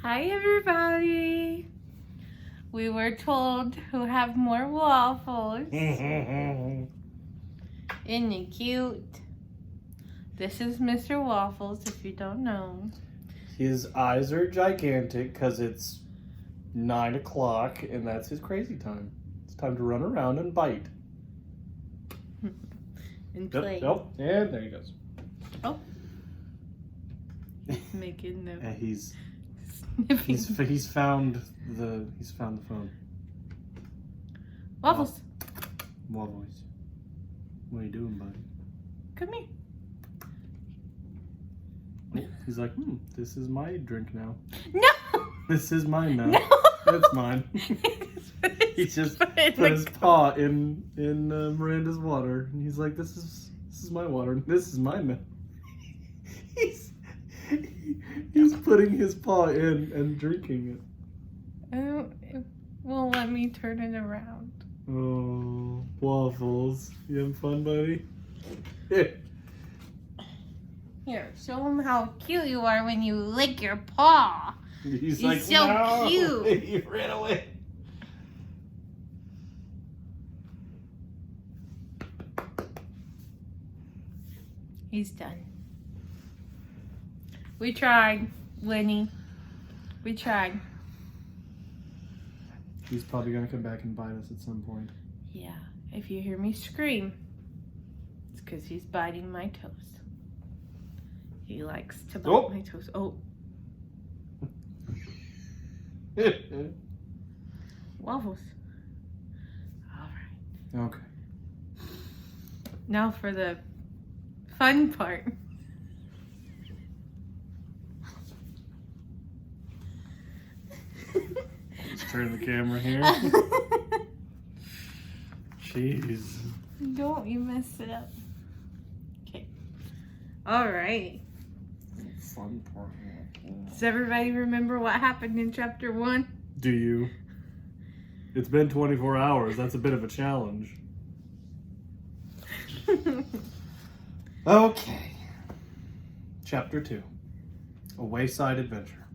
Hi everybody. We were told to have more waffles. Isn't it cute? This is Mr. Waffles, if you don't know. His eyes are gigantic because it's 9 o'clock and that's his crazy time. It's time to run around and bite. And play. Yep, and there he goes. Oh. He's making the He's sniffing. found the phone. Waffles, Waffles. What are you doing, buddy? come here. He's like, this is my drink now. No! This is mine now. No! That's mine. He just put his paw in Miranda's water, and he's like, "This is my water. This is mine now." He's putting his paw in and drinking it. It won't let me turn it around. Oh, Waffles! You having fun, buddy? Here, show him how cute you are when you lick your paw. He's like, so "No!" cute. He ran away. He's done. We tried, Winnie. We tried. He's probably gonna come back and bite us at some point. Yeah, if you hear me scream, it's because he's biting my toes. He likes to bite my toes. Oh. Waffles. All right. Okay. Now for the fun part. Let's turn the camera here. Jeez. Don't you mess it up. Okay. All right. Fun part. Does everybody remember what happened in chapter 1? Do you? It's been 24 hours. That's a bit of a challenge. Okay. Chapter 2. A Wayside Adventure.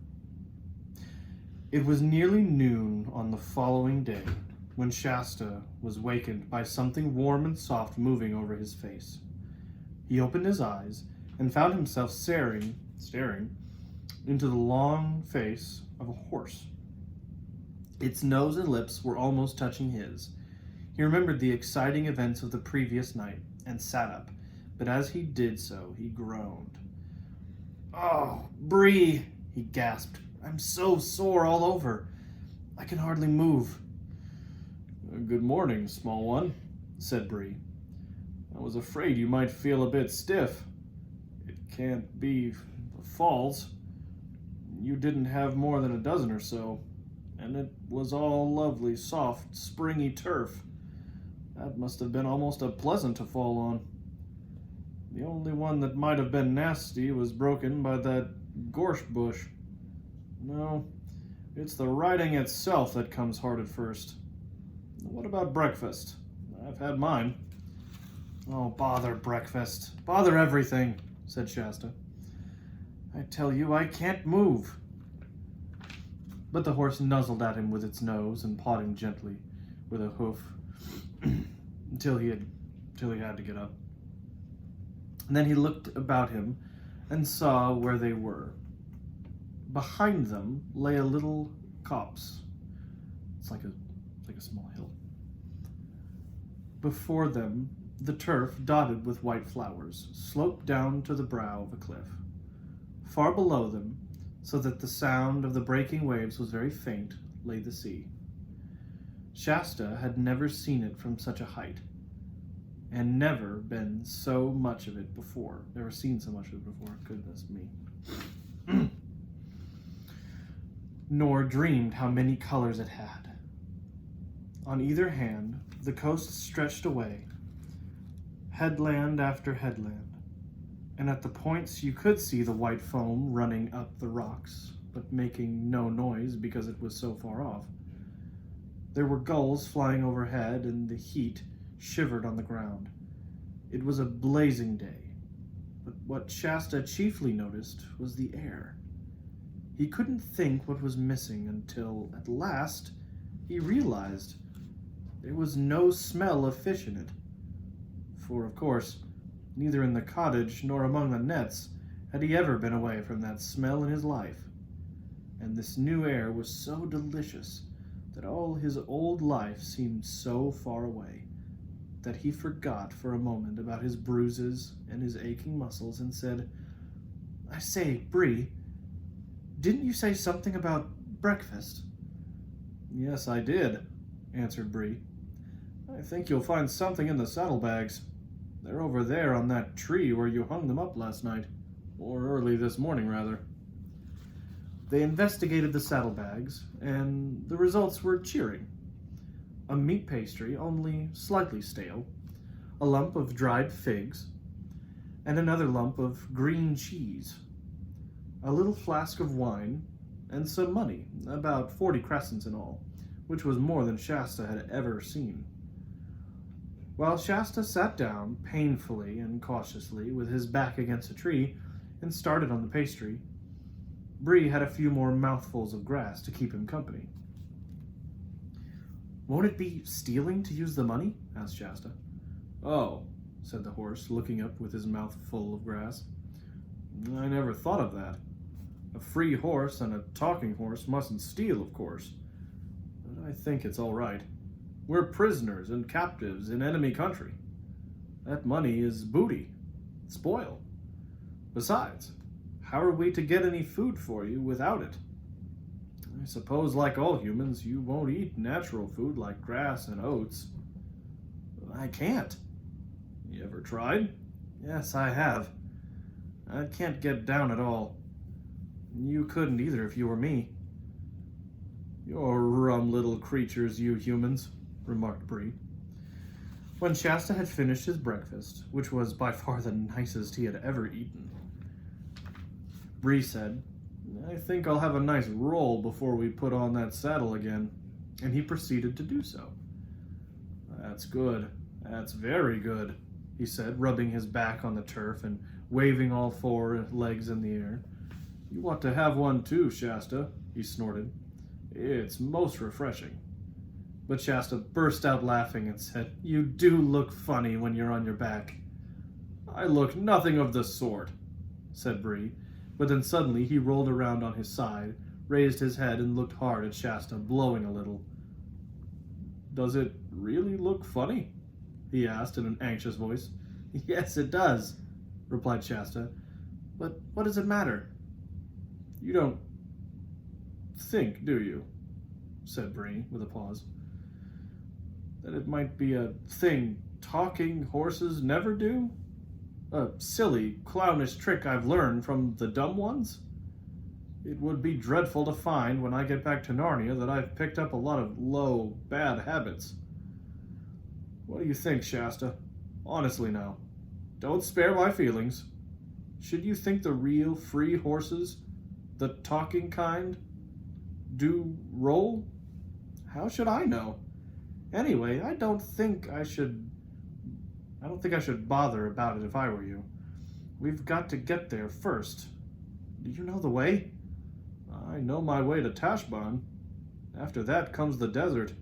It was nearly noon on the following day when Shasta was wakened by something warm and soft moving over his face. He opened his eyes and found himself staring into the long face of a horse. Its nose and lips were almost touching his. He remembered the exciting events of the previous night and sat up, but as he did so, he groaned. "Oh, Bree," he gasped. "I'm so sore all over. I can hardly move." "Good morning, small one," said Bree. "I was afraid you might feel a bit stiff. It can't be the falls. You didn't have more than a dozen or so, and it was all lovely, soft, springy turf. That must have been almost a pleasant to fall on. The only one that might have been nasty was broken by that gorse bush. No, it's the riding itself that comes hard at first. What about breakfast? I've had mine." "Oh, bother breakfast. Bother everything," said Shasta. "I tell you, I can't move." But the horse nuzzled at him with its nose and pawed him gently with a hoof until he had to get up. And then he looked about him and saw where they were. Behind them lay a little copse. It's like a small hill. Before them, the turf, dotted with white flowers, sloped down to the brow of a cliff. Far below them, so that the sound of the breaking waves was very faint, lay the sea. Shasta had never seen it from such a height, and never been so much of it before. Never seen so much of it before. Goodness me. Nor dreamed how many colors it had. On either hand, the coast stretched away, headland after headland, and at the points you could see the white foam running up the rocks, but making no noise because it was so far off. There were gulls flying overhead, and the heat shivered on the ground. It was a blazing day, but what Shasta chiefly noticed was the air. He couldn't think what was missing until, at last, he realized there was no smell of fish in it. For, of course, neither in the cottage nor among the nets had he ever been away from that smell in his life. And this new air was so delicious that all his old life seemed so far away that he forgot for a moment about his bruises and his aching muscles and said, "I say, Bree, didn't you say something about breakfast?" "Yes, I did," answered Bree. "I think you'll find something in the saddlebags. They're over there on that tree where you hung them up last night, or early this morning, rather." They investigated the saddlebags, and the results were cheering. A meat pastry, only slightly stale, a lump of dried figs, and another lump of green cheese, a little flask of wine, and some money, about 40 crescents in all, which was more than Shasta had ever seen. While Shasta sat down painfully and cautiously with his back against a tree and started on the pastry, Bree had a few more mouthfuls of grass to keep him company. "Won't it be stealing to use the money?" asked Shasta. "Oh," said the horse, looking up with his mouth full of grass. "I never thought of that. A free horse and a talking horse mustn't steal, of course. But I think it's all right. We're prisoners and captives in enemy country. That money is booty, spoil. Besides, how are we to get any food for you without it? I suppose, like all humans, you won't eat natural food like grass and oats." "I can't." "You ever tried?" "Yes, I have. I can't get down at all. You couldn't either if you were me." "You're rum little creatures, you humans," remarked Bree. When Shasta had finished his breakfast, which was by far the nicest he had ever eaten, Bree said, "I think I'll have a nice roll before we put on that saddle again," and he proceeded to do so. "That's good. That's very good," he said, rubbing his back on the turf and waving all four legs in the air. "You ought to have one too, Shasta," he snorted. "It's most refreshing." But Shasta burst out laughing and said, "You do look funny when you're on your back." "I look nothing of the sort," said Bree, but then suddenly he rolled around on his side, raised his head, and looked hard at Shasta, blowing a little. "Does it really look funny?" he asked in an anxious voice. "Yes, it does," replied Shasta. "But what does it matter?" "You don't think, do you," said Bree, with a pause, "that it might be a thing talking horses never do? A silly, clownish trick I've learned from the dumb ones? It would be dreadful to find, when I get back to Narnia, that I've picked up a lot of low, bad habits. What do you think, Shasta? Honestly now. Don't spare my feelings. Should you think the real free horses, the talking kind, do roll? How should I know? Anyway, I don't think I should bother about it if I were you. We've got to get there first. Do you know the way?" "I know my way to Tashbaan. After that comes the desert.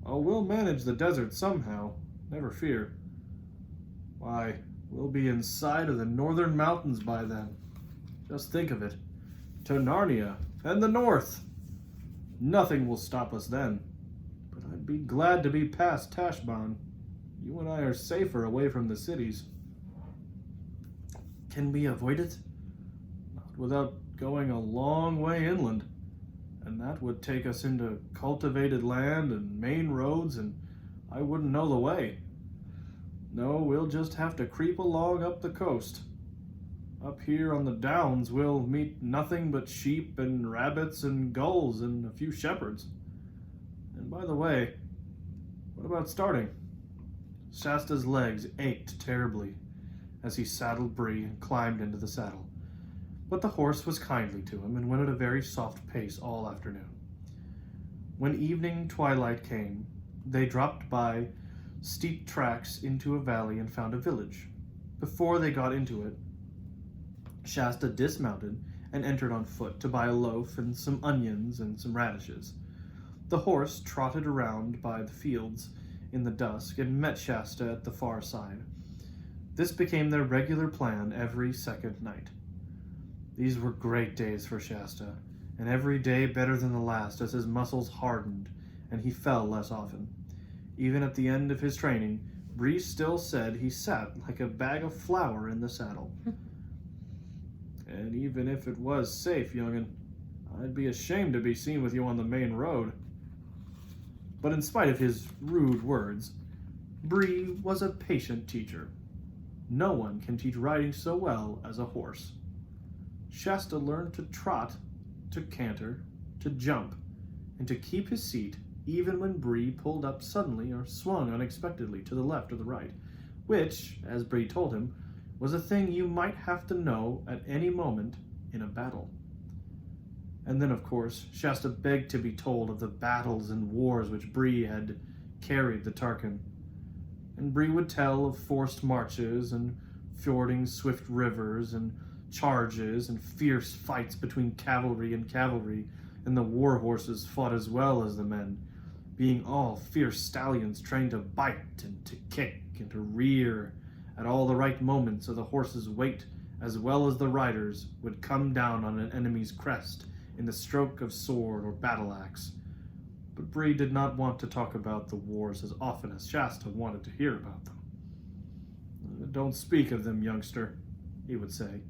Oh, we'll manage the desert somehow, never fear. Why, we'll be inside of the northern mountains by then. Just think of it. To Narnia and the north. Nothing will stop us then. But I'd be glad to be past Tashbaan. You and I are safer away from the cities." "Can we avoid it?" "Not without going a long way inland. And that would take us into cultivated land and main roads, and I wouldn't know the way. No, we'll just have to creep along up the coast. Up here on the downs we'll meet nothing but sheep and rabbits and gulls and a few shepherds. And by the way, what about starting?" Shasta's legs ached terribly as he saddled Bree and climbed into the saddle. But the horse was kindly to him and went at a very soft pace all afternoon. When evening twilight came, they dropped by steep tracks into a valley and found a village. Before they got into it, Shasta dismounted and entered on foot to buy a loaf and some onions and some radishes. The horse trotted around by the fields in the dusk and met Shasta at the far side. This became their regular plan every second night. These were great days for Shasta, and every day better than the last as his muscles hardened and he fell less often. Even at the end of his training, Bree still said he sat like a bag of flour in the saddle. And even if it was safe, young'un, I'd be ashamed to be seen with you on the main road. But in spite of his rude words, Bree was a patient teacher. No one can teach riding so well as a horse. Shasta learned to trot, to canter, to jump, and to keep his seat even when Bree pulled up suddenly or swung unexpectedly to the left or the right, which, as Bree told him, was a thing you might have to know at any moment in a battle. And then, of course, Shasta begged to be told of the battles and wars which Bree had carried the Tarkin. And Bree would tell of forced marches and fording swift rivers and charges and fierce fights between cavalry, and the war horses fought as well as the men, being all fierce stallions trained to bite and to kick and to rear at all the right moments, so the horse's weight as well as the riders would come down on an enemy's crest in the stroke of sword or battle axe. But Bree did not want to talk about the wars as often as Shasta wanted to hear about them. "Don't speak of them, youngster," he would say.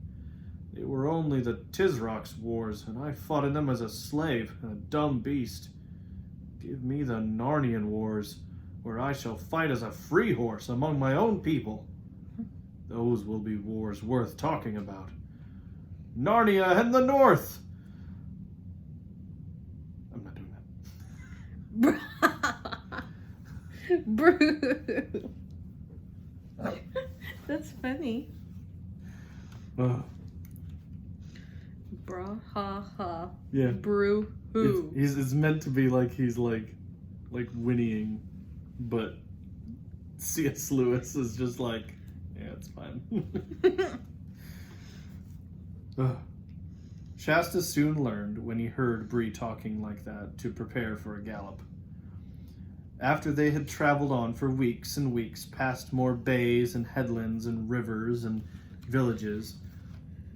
"They were only the Tisrock's wars, and I fought in them as a slave and a dumb beast. Give me the Narnian wars, where I shall fight as a free horse among my own people. Those will be wars worth talking about. Narnia and the North!" I'm not doing that. Brew. That's funny. Bra ha ha. Yeah. Brew who. It's meant to be like he's like whinnying, but C.S. Lewis is just like, yeah, it's fine. Shasta soon learned when he heard Bree talking like that to prepare for a gallop. After they had traveled on for weeks and weeks past more bays and headlands and rivers and villages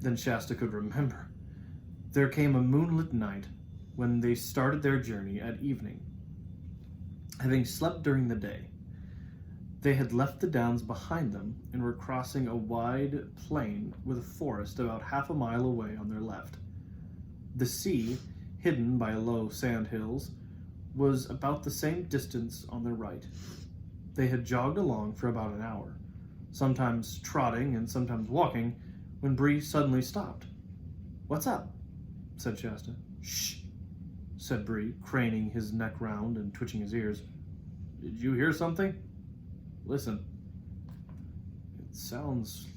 than Shasta could remember, there came a moonlit night when they started their journey at evening. Having slept during the day, they had left the downs behind them and were crossing a wide plain with a forest about half a mile away on their left. The sea, hidden by low sand hills, was about the same distance on their right. They had jogged along for about an hour, sometimes trotting and sometimes walking, when Bree suddenly stopped. "What's up?" said Shasta. "Shh," said Bree, craning his neck round and twitching his ears. "Did you hear something? Listen." "It sounds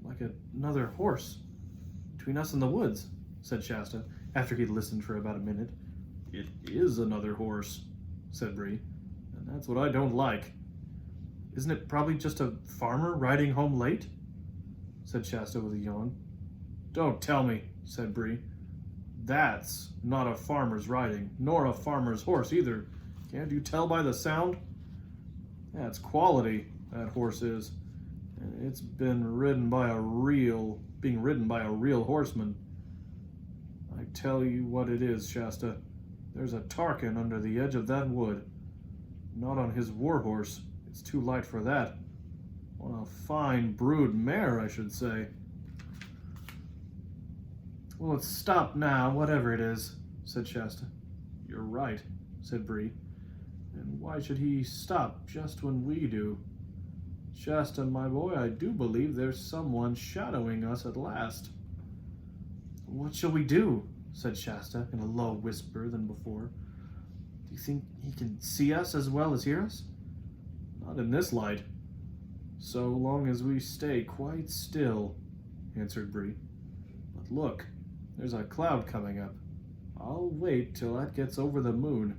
like another horse between us and the woods," said Shasta, after he'd listened for about a minute. "It is another horse," said Bree, "and that's what I don't like. Isn't it probably just a farmer riding home late?" said Shasta with a yawn. "Don't tell me," said Bree. "That's not a farmer's riding, nor a farmer's horse either. Can't you tell by the sound? That's quality, that horse is. And it's being ridden by a real horseman. I tell you what it is, Shasta. There's a Tarkin under the edge of that wood. Not on his war horse. It's too light for that. On a fine brood mare, I should say." "Well, it's stopped now, whatever it is," said Shasta. "You're right," said Bree. "And why should he stop just when we do? Shasta, my boy, I do believe there's someone shadowing us at last." "What shall we do?" said Shasta in a low whisper than before. "Do you think he can see us as well as hear us?" "Not in this light. So long as we stay quite still," answered Bree. "But look, there's a cloud coming up. I'll wait till that gets over the moon,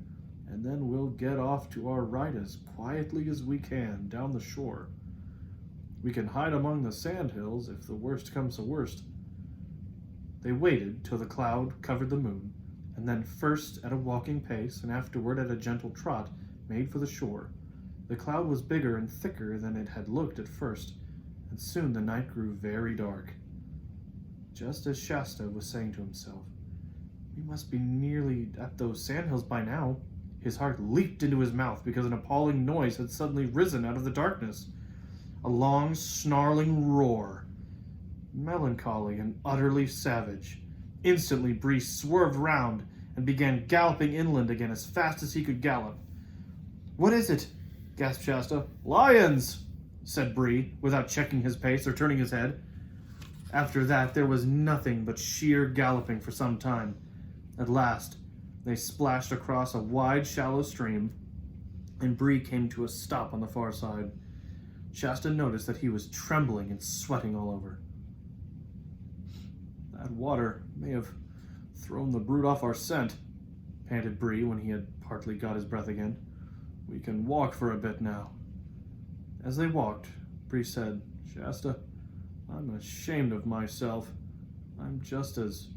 and then we'll get off to our right as quietly as we can down the shore. We can hide among the sand hills if the worst comes to worst. They waited till the cloud covered the moon, and then first at a walking pace and afterward at a gentle trot made for the shore. The cloud was bigger and thicker than it had looked at first, and soon the night grew very dark. Just as Shasta was saying to himself, "We must be nearly at those sandhills by now," his heart leaped into his mouth because an appalling noise had suddenly risen out of the darkness. A long, snarling roar, melancholy and utterly savage. Instantly, Bree swerved round and began galloping inland again as fast as he could gallop. "What is it?" gasped Shasta. "Lions!" said Bree, without checking his pace or turning his head. After that, there was nothing but sheer galloping for some time. At last, they splashed across a wide, shallow stream, and Bree came to a stop on the far side. Shasta noticed that he was trembling and sweating all over. "That water may have thrown the brute off our scent," panted Bree when he had partly got his breath again. "We can walk for a bit now." As they walked, Bree said, "Shasta, I'm ashamed of myself. I'm just as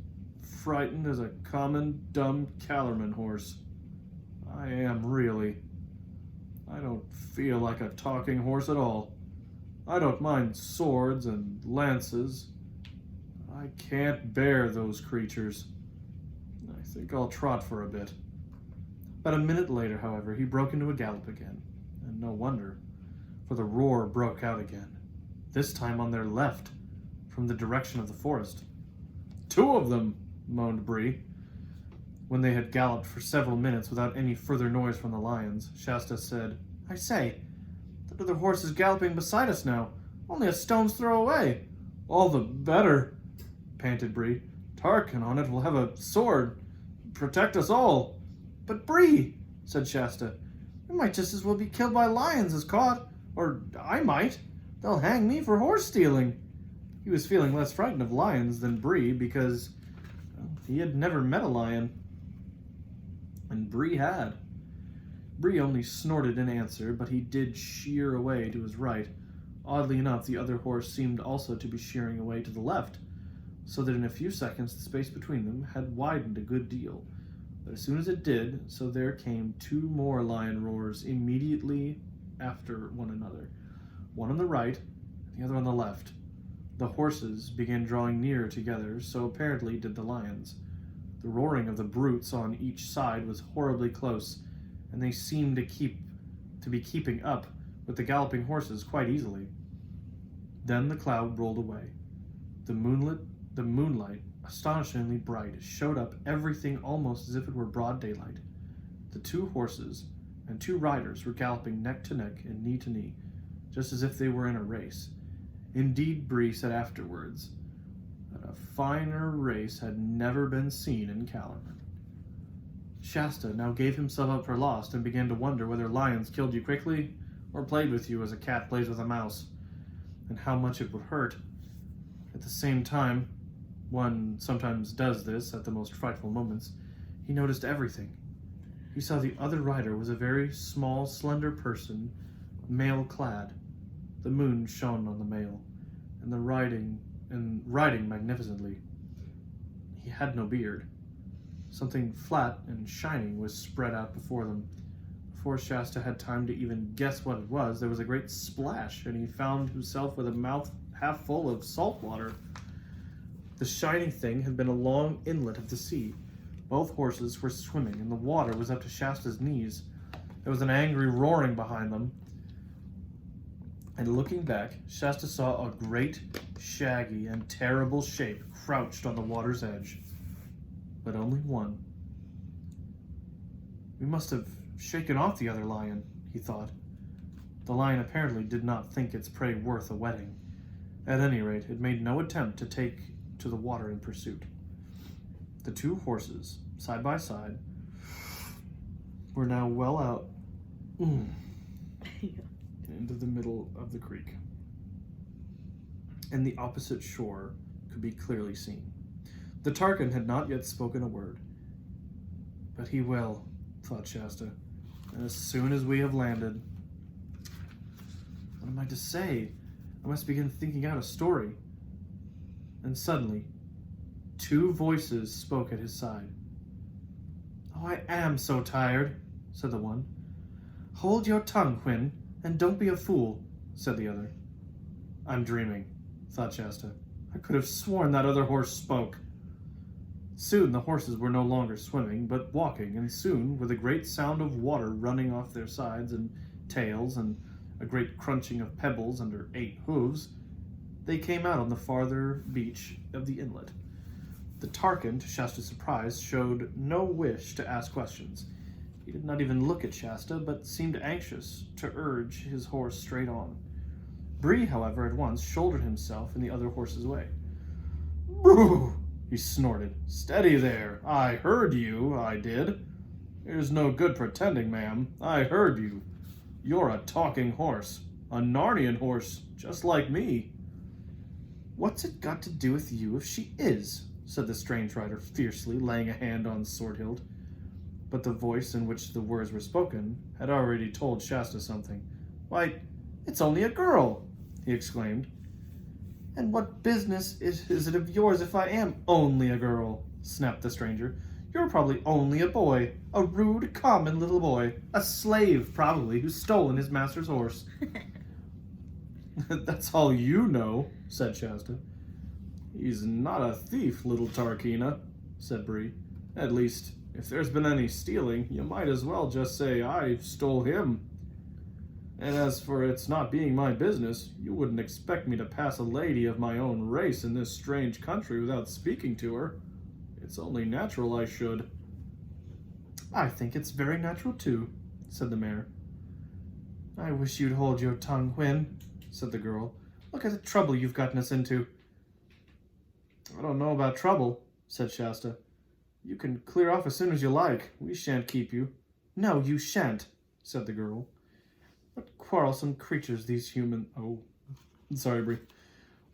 frightened as a common, dumb Calorman horse. I am, really. I don't feel like a talking horse at all. I don't mind swords and lances. I can't bear those creatures. I think I'll trot for a bit." About a minute later, however, he broke into a gallop again, and no wonder, for the roar broke out again, this time on their left, from the direction of the forest. "Two of them!" moaned Bree. When they had galloped for several minutes without any further noise from the lions, Shasta said, "I say, that other horse is galloping beside us now, only a stone's throw away." "All the better," panted Bree. "Tarkan on it will have a sword, protect us all." "But Bree," said Shasta, "we might just as well be killed by lions as caught, or I might. They'll hang me for horse stealing." He was feeling less frightened of lions than Bree because he had never met a lion, and Bree had. Bree only snorted in answer, but he did sheer away to his right. Oddly enough, the other horse seemed also to be sheering away to the left, so that in a few seconds the space between them had widened a good deal. But as soon as it did, so there came two more lion roars immediately after one another, one on the right and the other on the left. The horses began drawing nearer together, so apparently did the lions. The roaring of the brutes on each side was horribly close, and they seemed to be keeping up with the galloping horses quite easily. Then the cloud rolled away. The moonlight, astonishingly bright, showed up everything almost as if it were broad daylight. The two horses and two riders were galloping neck to neck and knee to knee, just as if they were in a race. Indeed, Bree said afterwards that a finer race had never been seen in Calorman. Shasta now gave himself up for lost and began to wonder whether lions killed you quickly or played with you as a cat plays with a mouse, and how much it would hurt. At the same time, one sometimes does this at the most frightful moments, he noticed everything. He saw the other rider was a very small, slender person, mail-clad. The moon shone on the mail, and riding magnificently. He had no beard. Something flat and shining was spread out before them. Before Shasta had time to even guess what it was, there was a great splash, and he found himself with a mouth half full of salt water. The shining thing had been a long inlet of the sea. Both horses were swimming, and the water was up to Shasta's knees. There was an angry roaring behind them, and looking back, Shasta saw a great, shaggy, and terrible shape crouched on the water's edge. But only one. "We must have shaken off the other lion," he thought. The lion apparently did not think its prey worth a wetting. At any rate, it made no attempt to take to the water in pursuit. The two horses, side by side, were now well out into the middle of the creek, and the opposite shore could be clearly seen. The Tarkan had not yet spoken a word. "But he will," thought Shasta, "and as soon as we have landed." What am I to say? I must begin thinking out a story. And suddenly, 2 voices spoke at his side. "Oh, I am so tired," said the one. "Hold your tongue, Hwin, and don't be a fool," said the other. "I'm dreaming," thought Shasta. "I could have sworn that other horse spoke." Soon the horses were no longer swimming, but walking, and soon, with a great sound of water running off their sides and tails, and a great crunching of pebbles under 8 hooves, they came out on the farther beach of the inlet. The Tarkan, to Shasta's surprise, showed no wish to ask questions. He did not even look at Shasta, but seemed anxious to urge his horse straight on. Bree, however, at once shouldered himself in the other horse's way. "Broo!" he snorted. "Steady there! I heard you, I did. There's no good pretending, ma'am. I heard you. You're a talking horse. A Narnian horse, just like me." "What's it got to do with you if she is?" said the strange rider fiercely, laying a hand on Swordhild. But the voice in which the words were spoken had already told Shasta something. "Why, it's only a girl!" he exclaimed. "And what business is it of yours if I am only a girl?" snapped the stranger. "You're probably only a boy, a rude, common little boy, a slave, probably, who's stolen his master's horse." "That's all you know," said Shasta. "He's not a thief, little Tarkina," said Bree. "At least, if there's been any stealing, you might as well just say I stole him. And as for its not being my business, you wouldn't expect me to pass a lady of my own race in this strange country without speaking to her. It's only natural I should." "I think it's very natural too," said the mayor. "I wish you'd hold your tongue, Hwin," said the girl. "Look at the trouble you've gotten us into." "I don't know about trouble," said Shasta. "You can clear off as soon as you like. We shan't keep you." "No, you shan't," said the girl. "What quarrelsome creatures these sorry, Bree.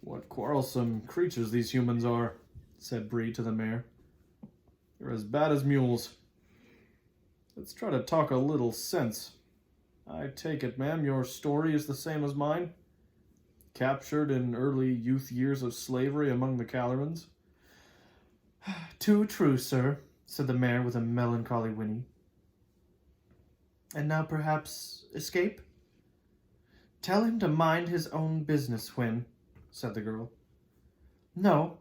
What quarrelsome creatures these humans are," said Bree to the mayor. "They're as bad as mules. Let's try to talk a little sense. I take it, ma'am, your story is the same as mine? Captured in early youth years of slavery among the Calorans?" "Too true, sir," said the mayor with a melancholy whinny. "And now perhaps escape?" "Tell him to mind his own business, Hwin," said the girl. "No,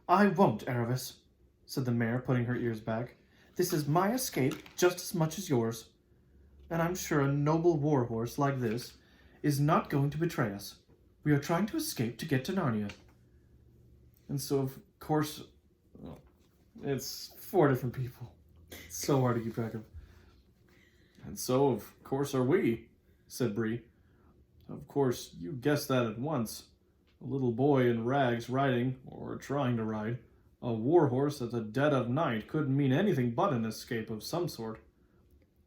I won't, Aravis," said the mayor, putting her ears back. "This is my escape just as much as yours. And I'm sure a noble war horse like this is not going to betray us. We are trying to escape to get to Narnia." And so, of course, it's 4 different people. It's so hard to keep track of. "And so, of course, are we," said Bree. "Of course, you guessed that at once. A little boy in rags riding, or trying to ride, a war horse at the dead of night couldn't mean anything but an escape of some sort.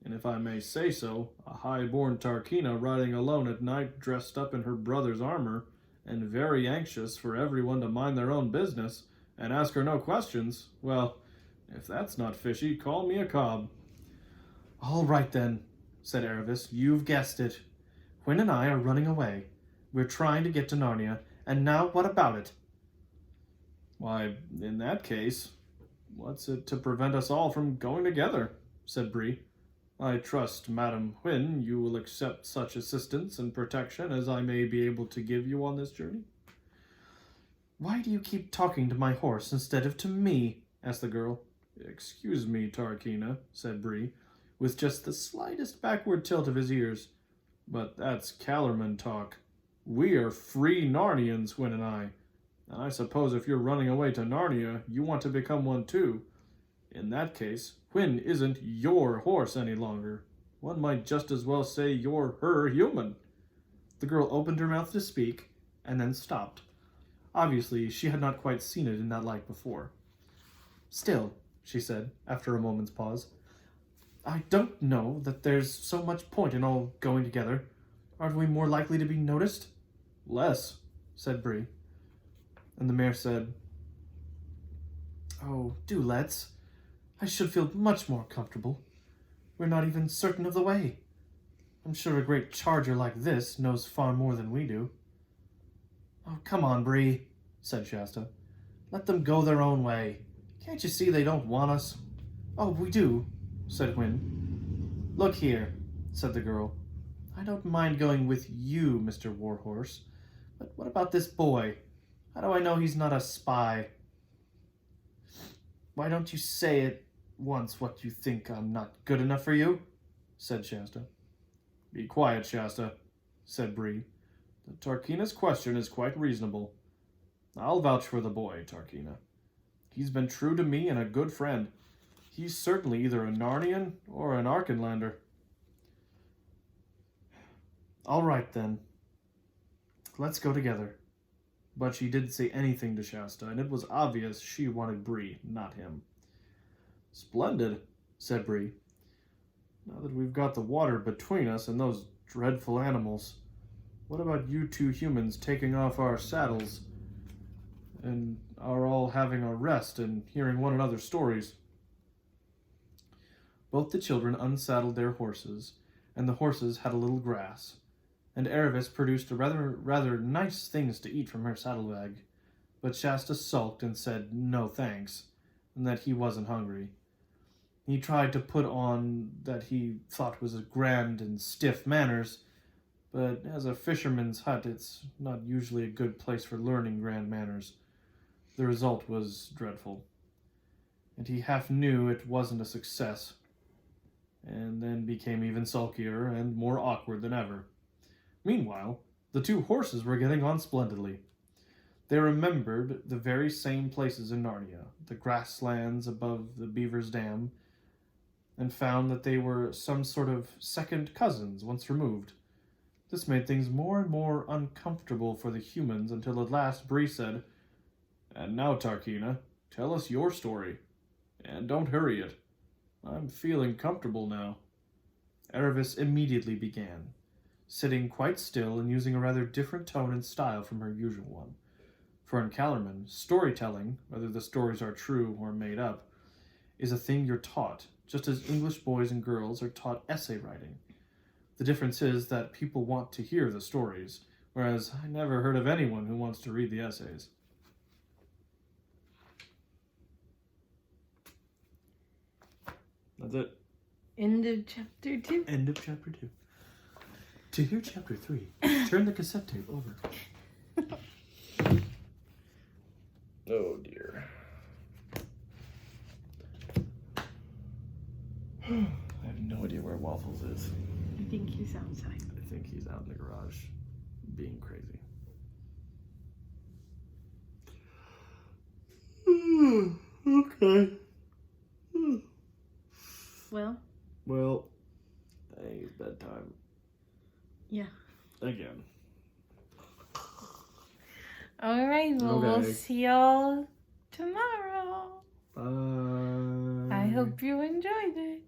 And if I may say so, a high-born Tarkina riding alone at night dressed up in her brother's armor, and very anxious for everyone to mind their own business, and ask her no questions, well, if that's not fishy, call me a cob." "All right then," said Aravis, "you've guessed it. Hwin and I are running away. We're trying to get to Narnia, and now what about it?" "Why, in that case, what's it to prevent us all from going together?" said Bree. "I trust, Madam Hwin, you will accept such assistance and protection as I may be able to give you on this journey." "Why do you keep talking to my horse instead of to me?" asked the girl. "Excuse me, Tarkina," said Bree, with just the slightest backward tilt of his ears, "but that's Calorman talk. We are free Narnians, Hwin and I. And I suppose if you're running away to Narnia, you want to become one too. In that case, Hwin isn't your horse any longer. One might just as well say you're her human." The girl opened her mouth to speak, and then stopped. Obviously, she had not quite seen it in that light before. "Still," she said, after a moment's pause, "I don't know that there's so much point in all going together. Aren't we more likely to be noticed?" "Less," said Bree. And the mayor said, "Oh, do let's. I should feel much more comfortable. We're not even certain of the way. I'm sure a great charger like this knows far more than we do." "Oh, come on, Bree," said Shasta. "Let them go their own way. Can't you see they don't want us? Oh, we do, said Hwin. Look here, said the girl. I don't mind going with you, Mr. Warhorse. But what about this boy? How do I know he's not a spy? Why don't you say at once what you think I'm not good enough for you? Said Shasta. Be quiet, Shasta, said Bree. The Tarkina's question is quite reasonable. I'll vouch for the boy, Tarkina. He's been true to me and a good friend. He's certainly either a Narnian or an Arkenlander. All right, then. Let's go together. But she didn't say anything to Shasta, and it was obvious she wanted Bree, not him. Splendid, said Bree. Now that we've got the water between us and those dreadful animals, what about you two humans taking off our saddles and are all having a rest and hearing one another's stories? Both the children unsaddled their horses, and the horses had a little grass, and Aravis produced rather nice things to eat from her saddlebag, but Shasta sulked and said no thanks, and that he wasn't hungry. He tried to put on that he thought was a grand and stiff manners, but as a fisherman's hut, it's not usually a good place for learning grand manners. The result was dreadful, and he half knew it wasn't a success, and then became even sulkier and more awkward than ever. Meanwhile, the two horses were getting on splendidly. They remembered the very same places in Narnia, the grasslands above the Beaver's Dam, and found that they were some sort of second cousins once removed. This made things more and more uncomfortable for the humans until at last Bree said, "And now, Tarkina, tell us your story. And don't hurry it. I'm feeling comfortable now." Aravis immediately began, sitting quite still and using a rather different tone and style from her usual one. For in Calormen, storytelling, whether the stories are true or made up, is a thing you're taught, just as English boys and girls are taught essay writing. The difference is that people want to hear the stories, whereas I never heard of anyone who wants to read the essays. That's it. End of chapter 2. End of chapter 2. To hear chapter 3, turn the cassette tape over. Oh dear. I have no idea where Waffles is. I think he's outside. I think he's out in the garage being crazy. Okay. Well, I think it's bedtime. yeah. Again. All right, well, Okay. we'll see y'all tomorrow. Bye. I hope you enjoyed it.